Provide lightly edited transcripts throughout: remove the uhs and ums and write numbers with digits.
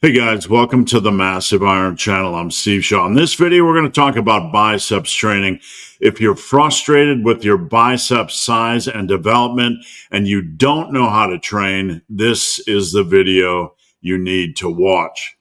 Hey guys, welcome to the Massive Iron channel. I'm Steve Shaw. In this video, we're going to talk about biceps training. If you're frustrated with your bicep size and development and you don't know how to train, this is the video you need to watch.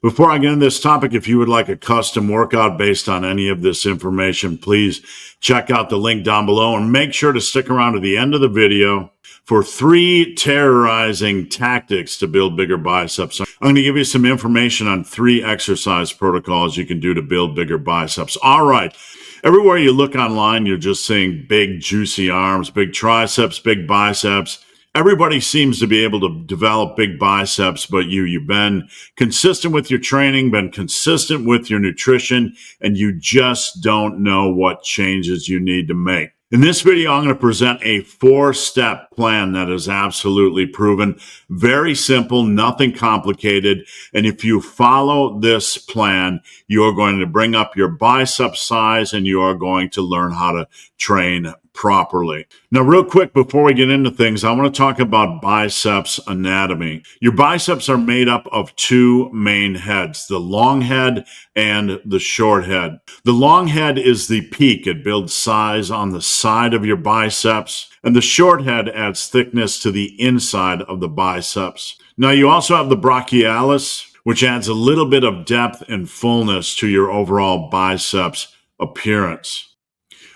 Before I get into this topic, if you would like a custom workout based on any of this information, please check out the link down below and make sure to stick around to the end of the video for 3 terrorizing tactics to build bigger biceps. I'm going to give you some information on 3 exercise protocols you can do to build bigger biceps. All right. Everywhere you look online, you're just seeing big, juicy arms, big triceps, big biceps. Everybody seems to be able to develop big biceps, but you've been consistent with your training, been consistent with your nutrition, and you just don't know what changes you need to make. In this video, I'm going to present a 4-step plan that is absolutely proven. Very simple, nothing complicated. And if you follow this plan, you're going to bring up your bicep size and you are going to learn how to train properly. Now, real quick, before we get into things, I want to talk about biceps anatomy. Your biceps are made up of 2 main heads, the long head and the short head. The long head is the peak. It builds size on the side of your biceps, and the short head adds thickness to the inside of the biceps. Now, you also have the brachialis, which adds a little bit of depth and fullness to your overall biceps appearance.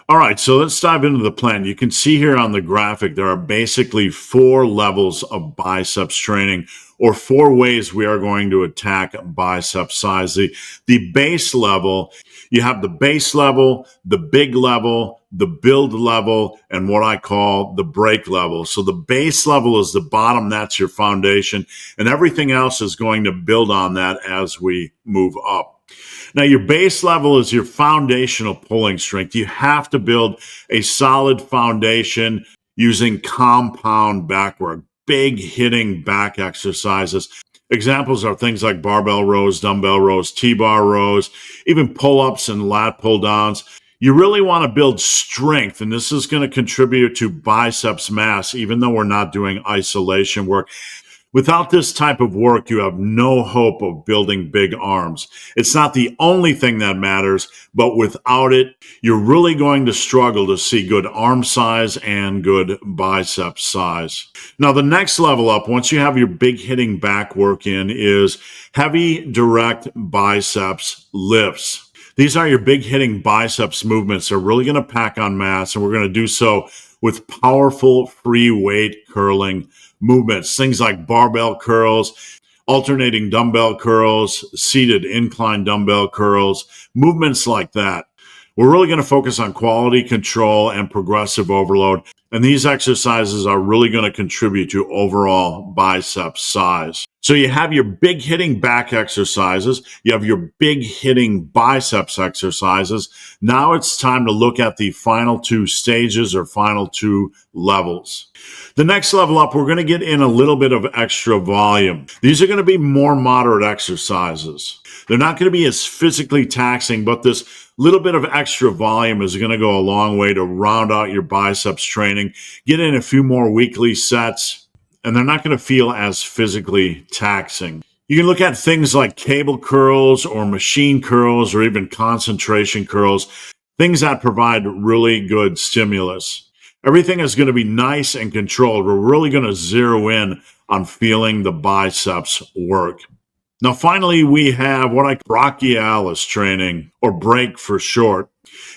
All right, so let's dive into the plan. You can see here on the graphic, there are basically 4 levels of biceps training, or 4 ways we are going to attack bicep size. The base level, you have the base level, the big level, the build level, and what I call the break level. So the base level is the bottom, that's your foundation, and everything else is going to build on that as we move up. Now, your base level is your foundational pulling strength. You have to build a solid foundation using compound back work, big hitting back exercises. Examples are things like barbell rows, dumbbell rows, T-bar rows, even pull-ups and lat pull-downs. You really want to build strength, and this is going to contribute to biceps mass, even though we're not doing isolation work. Without this type of work, you have no hope of building big arms. It's not the only thing that matters, but without it, you're really going to struggle to see good arm size and good bicep size. Now, the next level up, once you have your big hitting back work in, is heavy direct biceps lifts. These are your big hitting biceps movements. They're really going to pack on mass, and we're going to do so with powerful free weight curling movements, things like barbell curls, alternating dumbbell curls, seated incline dumbbell curls, movements like that. We're really going to focus on quality control and progressive overload, and these exercises are really going to contribute to overall bicep size. So you have your big hitting back exercises, you have your big hitting biceps exercises. Now it's time to look at the final 2 stages or final 2 levels. The next level up, we're going to get in a little bit of extra volume. These are going to be more moderate exercises. They're not going to be as physically taxing, but this little bit of extra volume is going to go a long way to round out your biceps training, get in a few more weekly sets, and they're not going to feel as physically taxing. You can look at things like cable curls or machine curls or even concentration curls, things that provide really good stimulus. Everything is going to be nice and controlled. We're really going to zero in on feeling the biceps work. Now, finally, we have what I call brachialis training, or break for short.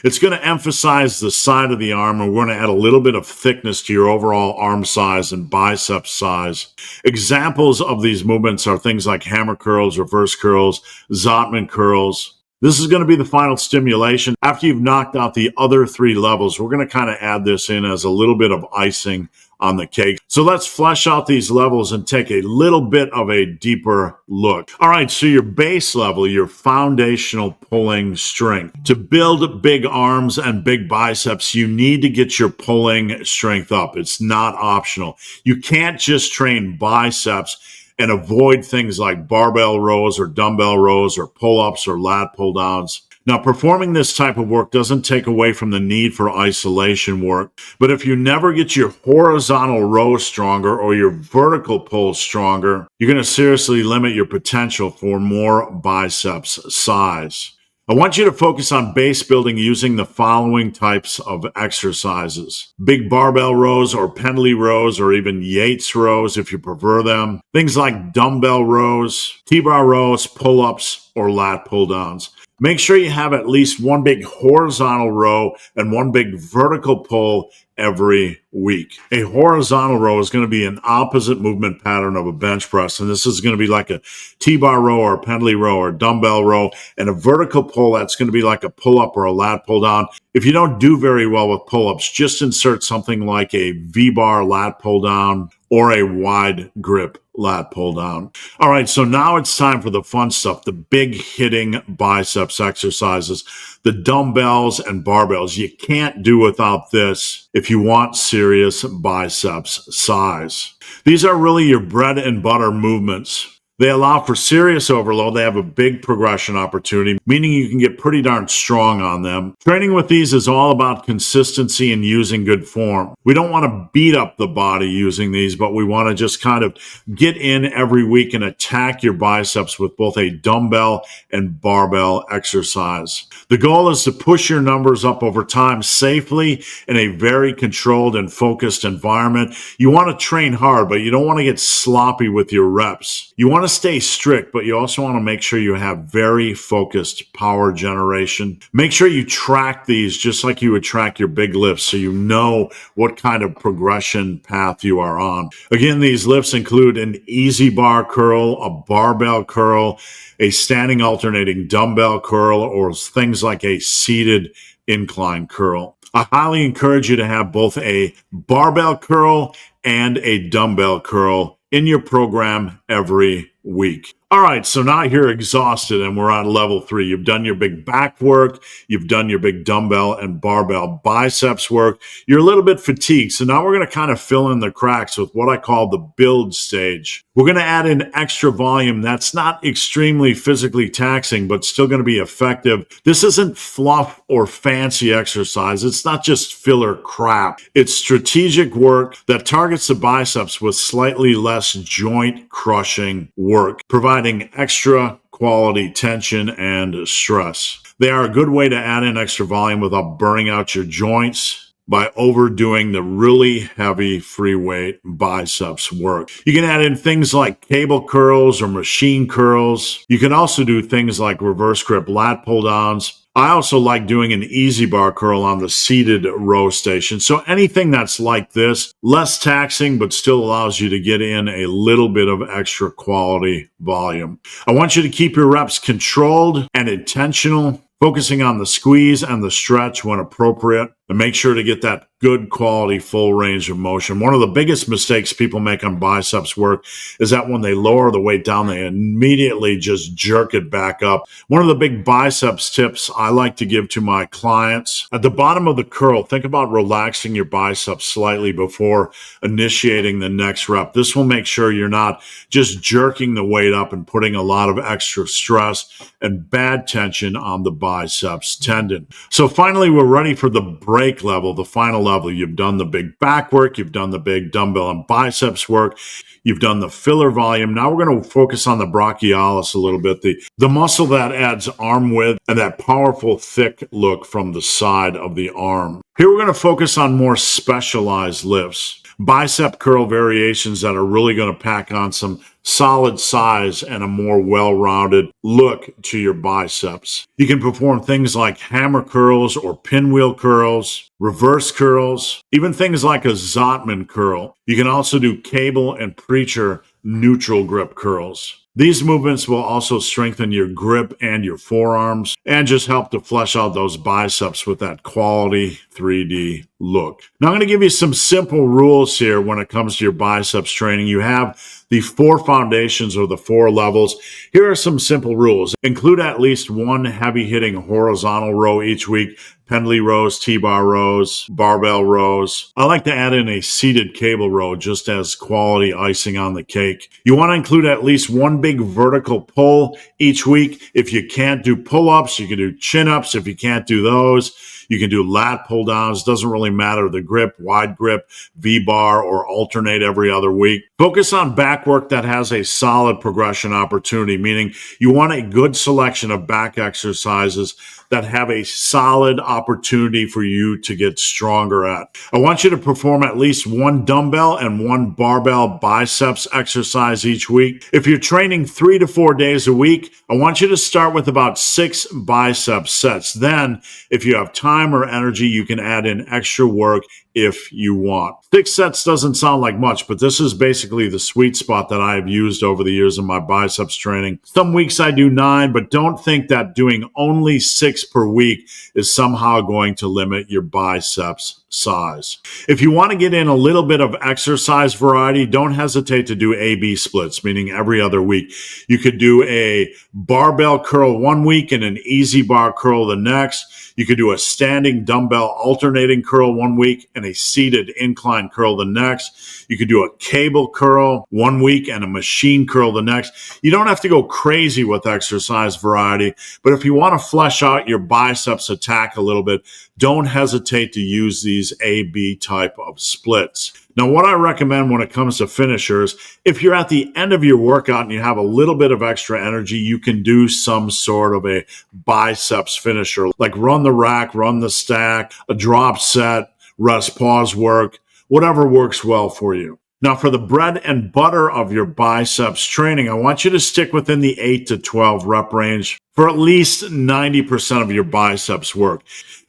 It's going to emphasize the side of the arm, and we're going to add a little bit of thickness to your overall arm size and bicep size. Examples of these movements are things like hammer curls, reverse curls, Zottman curls. This is going to be the final stimulation. After you've knocked out the other 3 levels, we're going to kind of add this in as a little bit of icing on the cake. So let's flesh out these levels and take a little bit of a deeper look. All right, so your base level, your foundational pulling strength. To build big arms and big biceps, you need to get your pulling strength up. It's not optional. You can't just train biceps and avoid things like barbell rows or dumbbell rows or pull-ups or lat pull-downs. Now, performing this type of work doesn't take away from the need for isolation work, but if you never get your horizontal row stronger or your vertical pull stronger, you're going to seriously limit your potential for more biceps size. I want you to focus on base building using the following types of exercises. Big barbell rows or pendley rows or even Yates rows if you prefer them. Things like dumbbell rows, T-bar rows, pull-ups, or lat pull-downs. Make sure you have at least one big horizontal row and one big vertical pull every week. A horizontal row is going to be an opposite movement pattern of a bench press, and this is going to be like a T-bar row or a pendley row or a dumbbell row, and a vertical pull that's going to be like a pull-up or a lat pull-down. If you don't do very well with pull-ups, just insert something like a V-bar lat pull-down or a wide grip lat pull down. All right, so now it's time for the fun stuff, the big hitting biceps exercises, the dumbbells and barbells. You can't do without this if you want serious biceps size. These are really your bread and butter movements. They allow for serious overload. They have a big progression opportunity, meaning you can get pretty darn strong on them. Training with these is all about consistency and using good form. We don't want to beat up the body using these, but we want to just kind of get in every week and attack your biceps with both a dumbbell and barbell exercise. The goal is to push your numbers up over time safely in a very controlled and focused environment. You want to train hard, but you don't want to get sloppy with your reps. You want to stay strict, but you also want to make sure you have very focused power generation. Make sure you track these just like you would track your big lifts so you know what kind of progression path you are on. Again, these lifts include an easy bar curl, a barbell curl, a standing alternating dumbbell curl, or things like a seated incline curl. I highly encourage you to have both a barbell curl and a dumbbell curl in your program every week. All right, so now you're exhausted and we're on level 3. You've done your big back work, you've done your big dumbbell and barbell biceps work. You're a little bit fatigued, so now we're going to kind of fill in the cracks with what I call the build stage. We're going to add in extra volume that's not extremely physically taxing, but still going to be effective. This isn't fluff or fancy exercise. It's not just filler crap. It's strategic work that targets the biceps with slightly less joint crushing work, providing extra quality tension and stress. They are a good way to add in extra volume without burning out your joints by overdoing the really heavy free weight biceps work. You can add in things like cable curls or machine curls. You can also do things like reverse grip lat pull downs. I also like doing an easy bar curl on the seated row station. So anything that's like this, less taxing, but still allows you to get in a little bit of extra quality volume. I want you to keep your reps controlled and intentional, focusing on the squeeze and the stretch when appropriate, and make sure to get that good quality full range of motion. One of the biggest mistakes people make on biceps work is that when they lower the weight down, they immediately just jerk it back up. One of the big biceps tips I like to give to my clients, at the bottom of the curl, think about relaxing your biceps slightly before initiating the next rep. This will make sure you're not just jerking the weight up and putting a lot of extra stress and bad tension on the biceps tendon. So finally, we're ready for the break level, the final level. You've done the big back work, you've done the big dumbbell and biceps work, you've done the filler volume. Now we're going to focus on the brachialis a little bit, the muscle that adds arm width and that powerful thick look from the side of the arm. Here we're going to focus on more specialized lifts, bicep curl variations that are really going to pack on some solid size and a more well-rounded look to your biceps. You can perform things like hammer curls or pinwheel curls, reverse curls, even things like a Zottman curl. You can also do cable and preacher neutral grip curls. These movements will also strengthen your grip and your forearms and just help to flesh out those biceps with that quality 3D look. Now I'm going to give you some simple rules here when it comes to your biceps training. You have the 4 foundations or the 4 levels. Here are some simple rules. Include at least one heavy hitting horizontal row each week, pendlay rows, T-bar rows, barbell rows. I like to add in a seated cable row just as quality icing on the cake. You want to include at least one big vertical pull each week. If you can't do pull-ups, you can do chin-ups. If you can't do those, you can do lat pull downs. Doesn't really matter the grip, wide grip, V-bar, or alternate every other week. Focus on back work that has a solid progression opportunity, meaning you want a good selection of back exercises that have a solid opportunity for you to get stronger at. I want you to perform at least one dumbbell and one barbell biceps exercise each week. If you're training 3 to 4 days a week, I want you to start with about 6 bicep sets. Then, if you have time or energy, you can add in extra work if you want. 6 sets doesn't sound like much, but this is basically the sweet spot that I have used over the years of my biceps training. Some weeks I do 9, but don't think that doing only 6 per week is somehow going to limit your biceps size. If you want to get in a little bit of exercise variety, don't hesitate to do A-B splits, meaning every other week. You could do a barbell curl one week and an easy bar curl the next. You could do a standing dumbbell alternating curl one week and a seated incline curl the next. You could do a cable curl one week and a machine curl the next. You don't have to go crazy with exercise variety, but if you want to flesh out your biceps attack a little bit, don't hesitate to use these A-B type of splits. Now, what I recommend when it comes to finishers, if you're at the end of your workout and you have a little bit of extra energy, you can do some sort of a biceps finisher, like run the rack, run the stack, a drop set, rest pause work, whatever works well for you. Now, for the bread and butter of your biceps training, I want you to stick within the 8 to 12 rep range for at least 90% of your biceps work.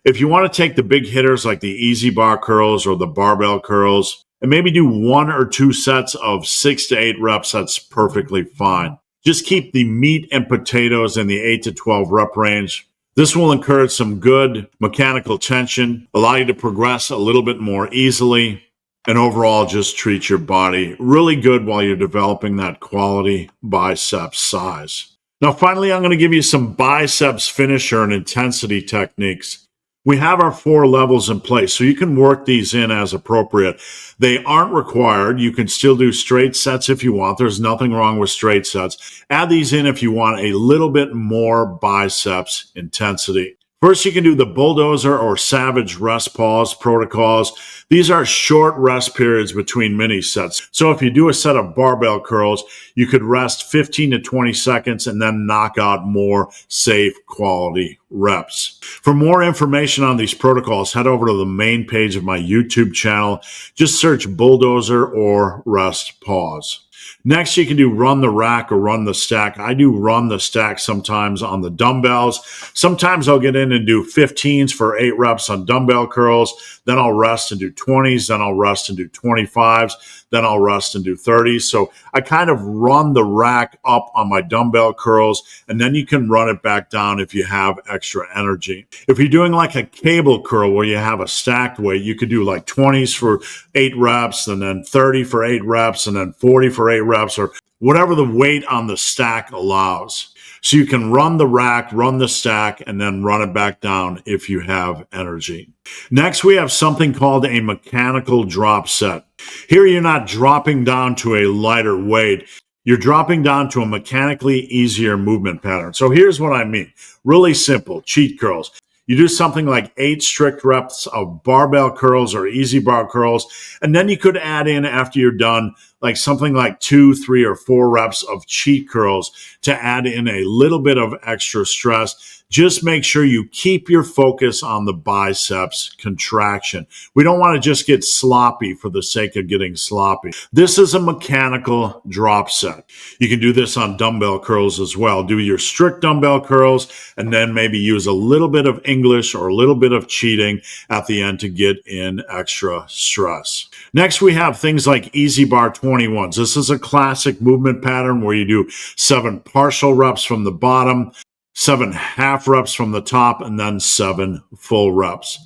If you want to take the big hitters like the easy bar curls or the barbell curls, and maybe do 1 or 2 sets of 6 to 8 reps, that's perfectly fine. Just keep the meat and potatoes in the 8 to 12 rep range. This will encourage some good mechanical tension, allow you to progress a little bit more easily, and overall just treat your body really good while you're developing that quality biceps size. Now, finally, I'm going to give you some biceps finisher and intensity techniques. We have our 4 levels in place, so you can work these in as appropriate. They aren't required. You can still do straight sets if you want. There's nothing wrong with straight sets. Add these in if you want a little bit more biceps intensity. First, you can do the bulldozer or savage rest pause protocols. These are short rest periods between mini sets. So if you do a set of barbell curls, you could rest 15 to 20 seconds and then knock out more safe quality reps. For more information on these protocols, head over to the main page of my YouTube channel. Just search bulldozer or rest pause. Next, you can do run the rack or run the stack. I do run the stack sometimes on the dumbbells. Sometimes I'll get in and do 15s for 8 reps on dumbbell curls. Then I'll rest and do 20s. Then I'll rest and do 25s. Then I'll rest and do 30s. So I kind of run the rack up on my dumbbell curls, and then you can run it back down if you have extra energy. If you're doing like a cable curl where you have a stacked weight, you could do like 20s for 8 reps, and then 30 for 8 reps, and then 40 for 8 reps, or whatever the weight on the stack allows. So you can run the rack, run the stack, and then run it back down if you have energy. Next, we have something called a mechanical drop set. Here, you're not dropping down to a lighter weight. You're dropping down to a mechanically easier movement pattern. So here's what I mean. Really simple, cheat curls. You do something like 8 strict reps of barbell curls or easy bar curls, and then you could add in, after you're done, like something like 2, 3, or 4 reps of cheat curls to add in a little bit of extra stress. Just make sure you keep your focus on the biceps contraction. We don't want to just get sloppy for the sake of getting sloppy. This is a mechanical drop set. You can do this on dumbbell curls as well. Do your strict dumbbell curls and then maybe use a little bit of English or a little bit of cheating at the end to get in extra stress. Next, we have things like easy bar 21s. This is a classic movement pattern where you do 7 partial reps from the bottom, 7 half reps from the top, and then 7 full reps.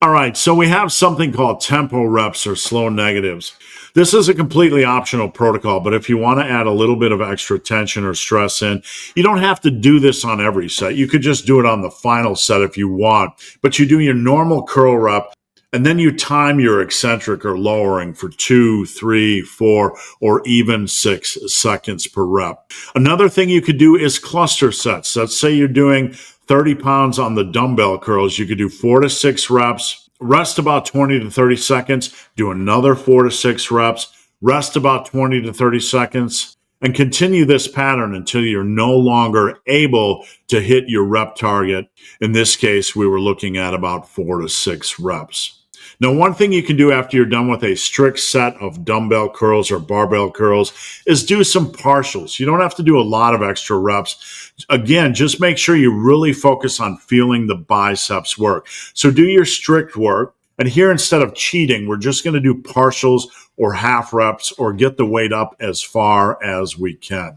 All right, so we have something called tempo reps or slow negatives. This is a completely optional protocol, but if you want to add a little bit of extra tension or stress in, you don't have to do this on every set. You could just do it on the final set if you want, but you do your normal curl rep and then you time your eccentric or lowering for 2, 3, 4, or even 6 seconds per rep. Another thing you could do is cluster sets. Let's say you're doing 30 pounds on the dumbbell curls. You could do 4 to 6 reps, rest about 20 to 30 seconds, do another 4 to 6 reps, rest about 20 to 30 seconds, and continue this pattern until you're no longer able to hit your rep target. In this case, we were looking at about 4 to 6 reps. Now, one thing you can do after you're done with a strict set of dumbbell curls or barbell curls is do some partials. You don't have to do a lot of extra reps. Again, just make sure you really focus on feeling the biceps work. So do your strict work. And here, instead of cheating, we're just going to do partials or half reps or get the weight up as far as we can.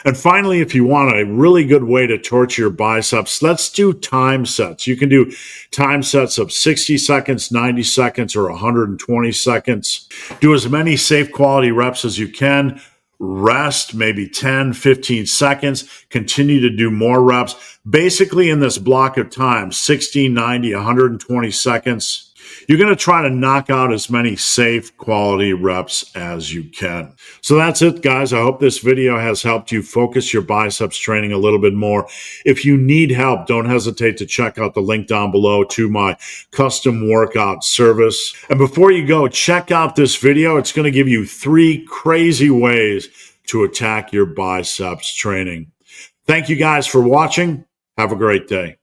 And finally, if you want a really good way to torture your biceps, let's do time sets. You can do time sets of 60 seconds, 90 seconds, or 120 seconds. Do as many safe quality reps as you can. Rest maybe 10, 15 seconds, continue to do more reps. Basically, in this block of time, 60, 90, 120 seconds, you're going to try to knock out as many safe quality reps as you can. So that's it, guys. I hope this video has helped you focus your biceps training a little bit more. If you need help, don't hesitate to check out the link down below to my custom workout service. And before you go, check out this video. It's going to give you 3 crazy ways to attack your biceps training. Thank you guys for watching. Have a great day.